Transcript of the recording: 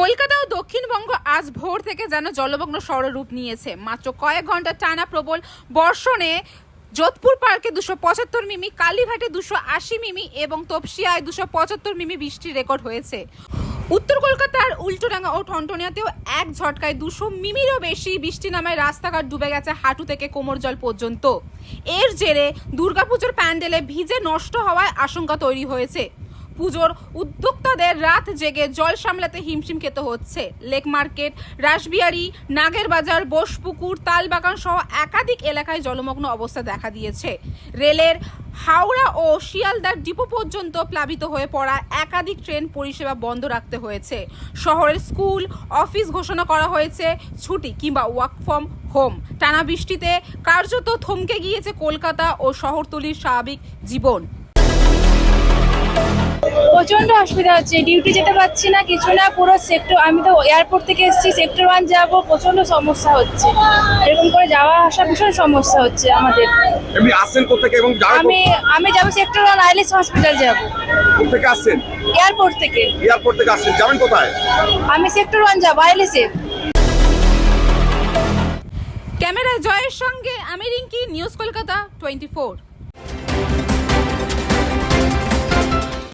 কলকাতা ও দক্ষিণবঙ্গ আজ ভোর থেকে যেন জলমগ্ন শহরের রূপ নিয়েছে। মাত্র কয়েক ঘন্টা টানা প্রবল বর্ষণে যোধপুর পার্কে 275 মিমি, কালীঘাটে 280 মিমি এবং তপসিয়ায় 275 মিমি বৃষ্টির রেকর্ড হয়েছে। উত্তর কলকাতার উল্টোডাঙ্গা ও ঠনঠনিয়াতেও এক ঝটকায় 200 মিমিরও বেশি বৃষ্টি নামায় রাস্তাঘাট ডুবে গেছে হাঁটু থেকে কোমর জল পর্যন্ত। এর জেরে দুর্গাপুজোর প্যান্ডেলে ভিজে নষ্ট হওয়ার আশঙ্কা তৈরি হয়েছে। পুজোর উদ্যোক্তাদের রাত জেগে জল সামলাতে হিমশিম খেতে হচ্ছে। লেক মার্কেট, রাসবিহারী, নাগেরবাজার, বোসপুকুর, তালবাগান সহ একাধিক এলাকায় জলমগ্ন অবস্থা দেখা দিয়েছে। রেলের হাওড়া ও শিয়ালদার ডিপো পর্যন্ত প্লাবিত হয়ে পড়া একাধিক ট্রেন পরিষেবা বন্ধ রাখতে হয়েছে। শহরের স্কুল, অফিস ঘোষণা করা হয়েছে ছুটি কিংবা ওয়ার্ক ফ্রম হোম। টানা বৃষ্টিতে কার্যত থমকে গিয়েছে কলকাতা ও শহরতলির স্বাভাবিক জীবন। প্রচন্ড অসুবিধা হচ্ছে, ডিউটি যেতে পারছি না, কিছু না। পুরো সেক্টর, আমি তো এয়ারপোর্ট থেকে এসেছি, সেক্টর 1 যাব, প্রচন্ড সমস্যা হচ্ছে। এরকম করে যাওয়া আসা ভীষণ সমস্যা হচ্ছে আমাদের। এমনি আসছেন কোথা থেকে এবং আমি যাব সেক্টর 1 আইলেস হসপিটাল যাব। কোথা থেকে আসছেন? এয়ারপোর্ট থেকে। এয়ারপোর্ট থেকে আসছেন, যাবেন কোথায়? আমি সেক্টর 1 যাব, আইলেসে। ক্যামেরায় জয়ের সঙ্গে আমি রিঙ্কি, নিউজ কলকাতা 24।